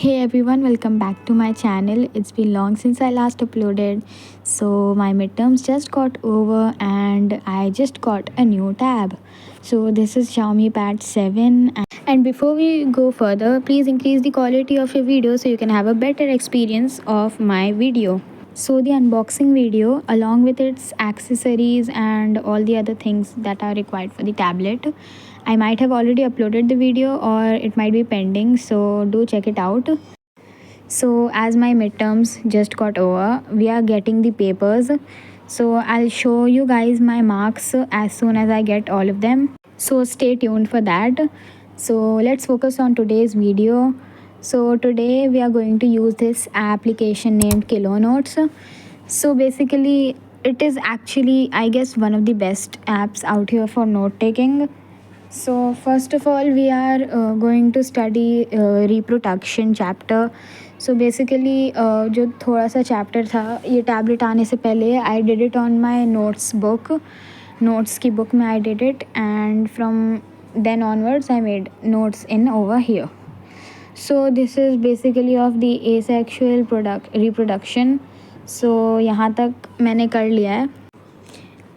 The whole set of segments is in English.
Hey everyone, welcome back to my channel. It's been long since I last uploaded. So, my midterms just got over and I just got a new tab. So, this is Xiaomi Pad 7. And before we go further, please increase the quality of your video so you can have a better experience of my video. So, the unboxing video, along with its accessories and all the other things that are required for the tablet, I might have already uploaded the video or it might be pending, so do check it out. So, as my midterms just got over, we are getting the papers. So, I'll show you guys my marks as soon as I get all of them. So, stay tuned for that. So, let's focus on today's video. So, today we are going to use this application named Kilonotes. So, basically, it is actually, I guess, one of the best apps out here for note taking. So first of all, we are going to study reproduction chapter. So basically, जो थोड़ा सा chapter था ये tablet आने से पहले I did it on my notes book. Notes की book में I did it and from then onwards I made notes in over here. So this is basically of the asexual reproduction. So यहाँ तक मैंने कर लिया है.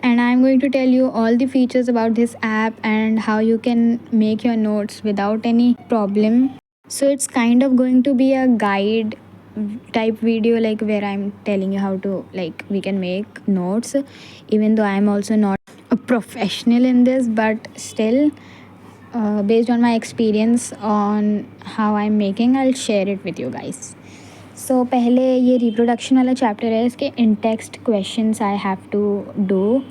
And I'm going to tell you all the features about this app and how you can make your notes without any problem. So it's kind of going to be a guide type video, like where I'm telling you how to, like, we can make notes, even though I'm also not a professional in this, but still based on my experience on how I'm making, I'll share it with you guys. सो पहले ये reproduction वाला chapter है. इसके in text questions I have to do.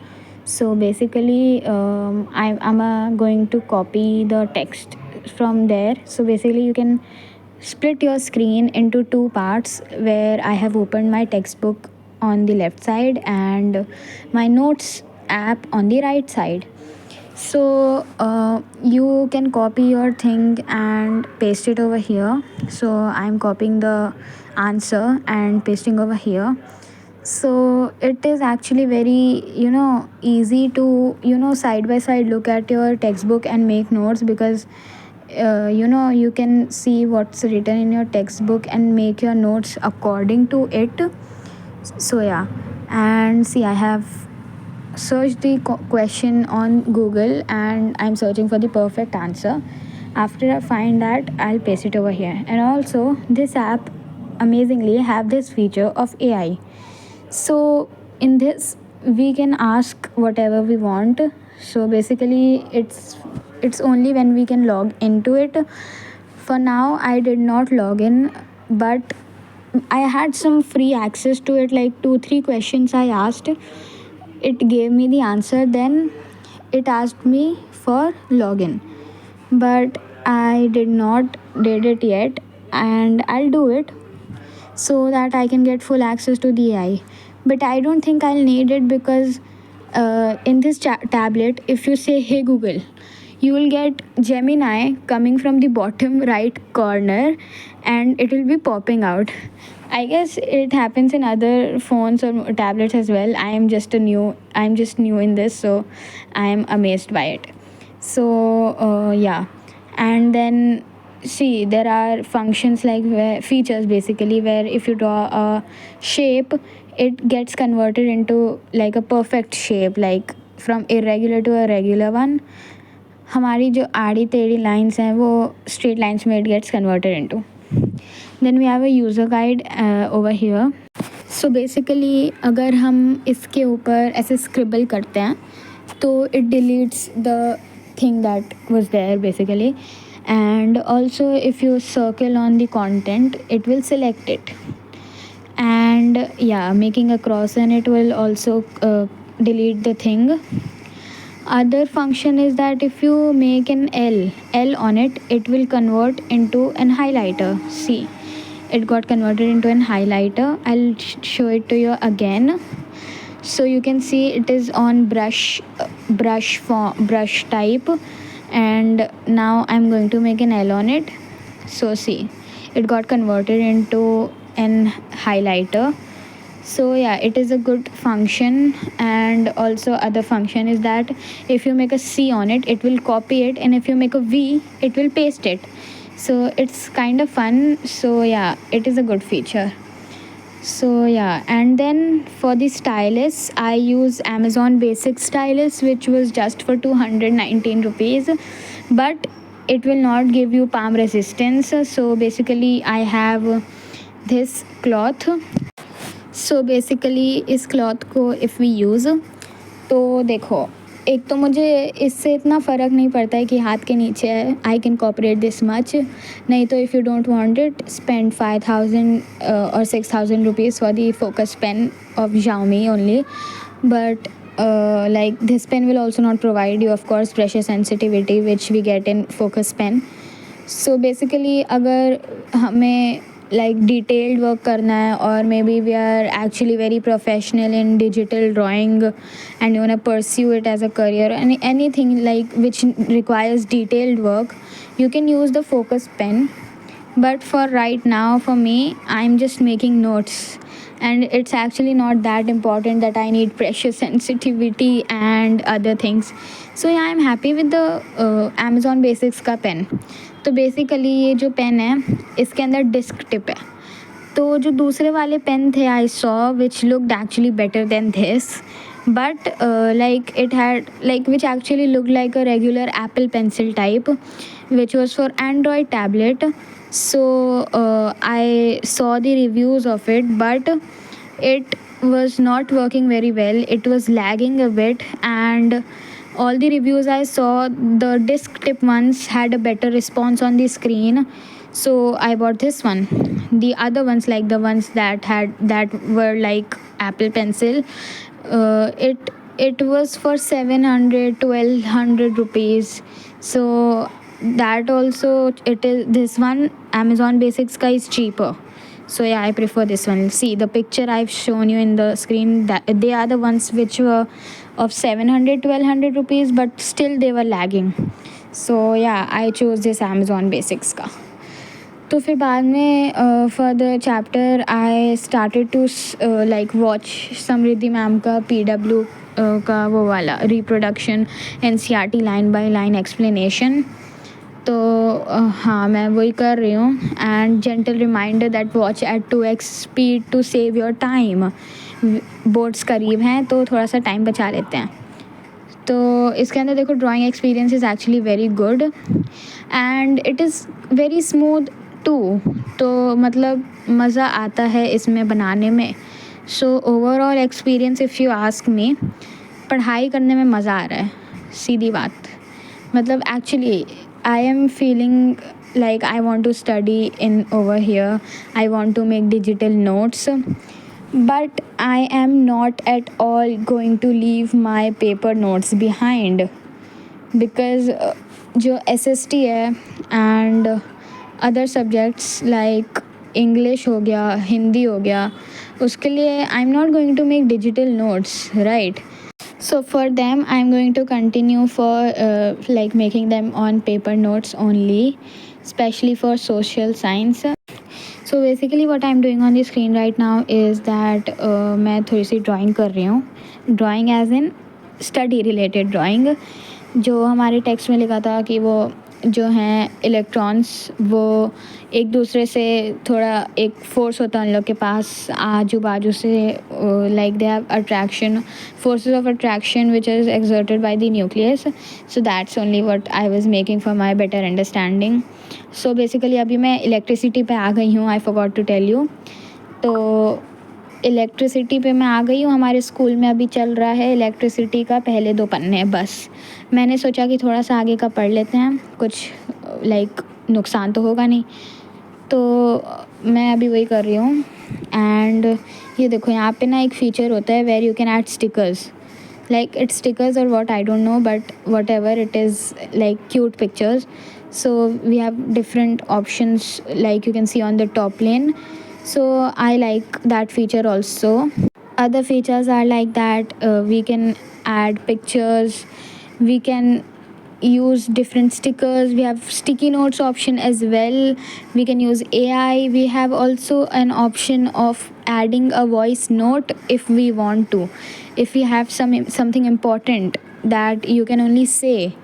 So basically I am going to copy the text from there. So basically you can split your screen into two parts, where I have opened my textbook on the left side and my notes app on the right side. So you can copy your thing and paste it over here. So I'm copying the answer and pasting over here. So it is actually very easy to side by side look at your textbook and make notes, because you can see what's written in your textbook and make your notes according to it. So yeah, and see, I have searched the question on Google and I'm searching for the perfect answer. After I find that, I'll paste it over here. And also, this app amazingly have this feature of AI. So in this we can ask whatever we want. So basically it's only when we can log into it. For now I did not log in, but I had some free access to it, like 2-3 questions I asked. It gave me the answer, then it asked me for login, but I did not did it yet, and I'll do it so that I can get full access to the AI. But I don't think I'll need it, because in this tablet, if you say hey Google, you will get Gemini coming from the bottom right corner and it will be popping out. I guess it happens in other phones or tablets as well. I'm just new in this, so I'm amazed by it. So yeah, and then see, there are functions like features basically, where if you draw a shape, it gets converted into like a perfect shape, like from irregular to a regular one. हमारी जो आड़ी टेढ़ी lines हैं वो straight lines में it gets converted into. Then we have a user guide over here. So basically अगर हम इसके ऊपर ऐसे scribble करते हैं तो it deletes the thing that was there basically. And also if you circle on the content, it will select it. And yeah, making a cross and it will also delete the thing. Other function is that if you make an L on it, it will convert into an highlighter. See, it got converted into an highlighter. I'll show it to you again. So you can see it is on brush type, and now I'm going to make an L on it. So see, it got converted into an highlighter. So yeah, it is a good function. And also other function is that if you make a C on it, it will copy it, and if you make a V, it will paste it. so it's kind of fun. So yeah, it is a good feature. So yeah, and then for the stylus, I use Amazon Basic Stylus, which was just for 219 rupees, but it will not give you palm resistance. So basically, I have this cloth. So basically इस cloth को if we use, तो देखो, एक तो मुझे इससे इतना फ़र्क नहीं पड़ता है कि हाथ के नीचे है, I can cooperate this much. नहीं तो if you don't want it, spend 5,000 और 6,000 rupees for the focus pen of Xiaomi only, but like this pen will also not provide you of course pressure sensitivity which we get in focus pen. So basically अगर हमें like detailed work करना है, or maybe we are actually very professional in digital drawing and you want to pursue it as a career, and anything like which requires detailed work, you can use the focus pen. But for right now, for me, I'm just making notes, and it's actually not that important that I need pressure sensitivity and other things. So yeah, I'm happy with the Amazon Basics का pen. तो basically ये जो pen है, इसके अंदर disc tip है. तो जो दूसरे वाले पेन थे, I saw which looked actually better than this, but like it had like which actually looked like a regular Apple pencil type, which was for Android tablet. So I saw the reviews of it, but it was not working very well. It was lagging a bit, and all the reviews I saw, the disc tip ones had a better response on the screen. So I bought this one. The other ones, like the ones that were like Apple pencil, it was for 700 1,200 rupees. So that also, it is, this one Amazon Basics ka is cheaper. So yeah, I prefer this one. See the picture I've shown you in the screen, that they are the ones which were of 700 1,200 rupees, but still they were lagging. So yeah, I chose this Amazon Basics का. तो फिर बाद में for the chapter I started to like watch Samriddhi ma'am का PW का वो वाला reproduction NCERT line by line explanation. तो हाँ, मैं वही कर रही हूँ. And gentle reminder that watch at 2x speed to save your time. Boards करीब हैं तो थोड़ा सा टाइम बचा लेते हैं. तो इसके अंदर देखो, drawing experience is actually very good and it is very smooth too. तो मतलब मज़ा आता है इसमें बनाने में. So overall experience if you ask me, पढ़ाई करने में मज़ा आ रहा है, सीधी बात. मतलब actually I am feeling like I want to study in over here. I want to make digital notes, but I am not at all going to leave my paper notes behind, because जो SST है and other subjects like English हो गया, हिंदी हो गया, उसके लिए I'm not going to make digital notes, right? So for them I'm going to continue for like making them on paper notes only, especially for social science. So basically what I'm doing on the screen right now is that मैं थोड़ी सी drawing कर रही हूँ. Drawing as in study related drawing. जो हमारे text में लिखा था कि वो जो हैं इलेक्ट्रॉन्स, वो एक दूसरे से थोड़ा एक फोर्स होता है उन लोग के पास आजू बाजू से, like they have attraction, forces of attraction which is exerted by the nucleus. So that's only what I was making for my better understanding. So basically अभी मैं इलेक्ट्रिसिटी पे आ गई हूँ. I forgot to tell you. तो electricity पे मैं आ गई हूँ. हमारे स्कूल में अभी चल रहा है इलेक्ट्रिसिटी का पहले 2 पन्ने बस. मैंने सोचा कि थोड़ा सा आगे का पढ़ लेते हैं, कुछ लाइक नुकसान तो होगा नहीं. तो मैं अभी वही कर रही हूँ. एंड ये देखो, यहाँ पे ना एक फ़ीचर होता है where you can add stickers, like it's stickers or what, I don't know, but whatever it is, like cute pictures. So we have different options, like you can see on the top lane. So I like that feature also. Other features are like that we can add pictures, we can use different stickers, we have sticky notes option as well, we can use AI, we have also an option of adding a voice note if we want to, if we have something important that you can only say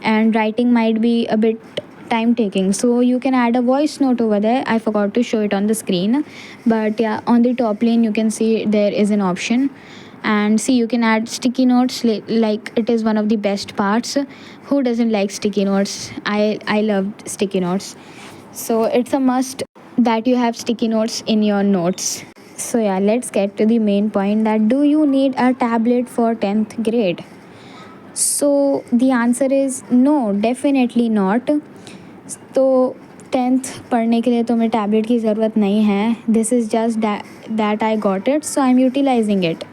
and writing might be a bit time taking, so you can add a voice note over there. I forgot to show it on the screen, but yeah, on the top lane you can see there is an option. And see, you can add sticky notes, like it is one of the best parts. Who doesn't like sticky notes? I love sticky notes. So it's a must that you have sticky notes in your notes. So yeah, let's get to the main point, that do you need a tablet for 10th grade? So the answer is no, definitely not. तो 10th पढ़ने के लिए तो मैं tablet की ज़रूरत नहीं है. This is just that I got it, so I am utilizing it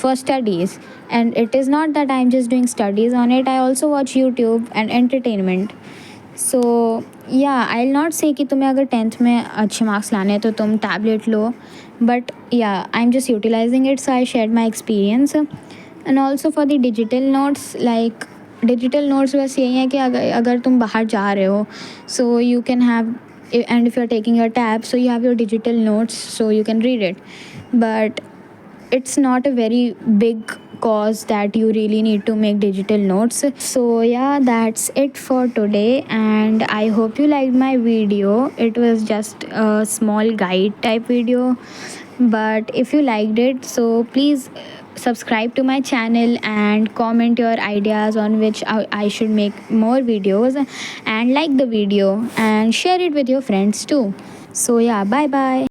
for studies. And it is not that I'm just doing studies on it, I also watch YouTube and entertainment. So yeah, I'll not say कि तुम्हें अगर 10th में अच्छे marks लाने हैं तो तुम tablet low, but yeah, I'm just utilizing it, so I shared my experience. And also for the digital notes, like digital notes बस यही है कि अगर तुम बाहर जा रहे हो, so you can have, and if you are taking your tab, so you have your digital notes, so you can read it. But it's not a very big cause that you really need to make digital notes. So yeah, that's it for today, and I hope you liked my video. It was just a small guide type video, but if you liked it, so please subscribe to my channel and comment your ideas on which I should make more videos, and like the video and share it with your friends too. So yeah, bye bye.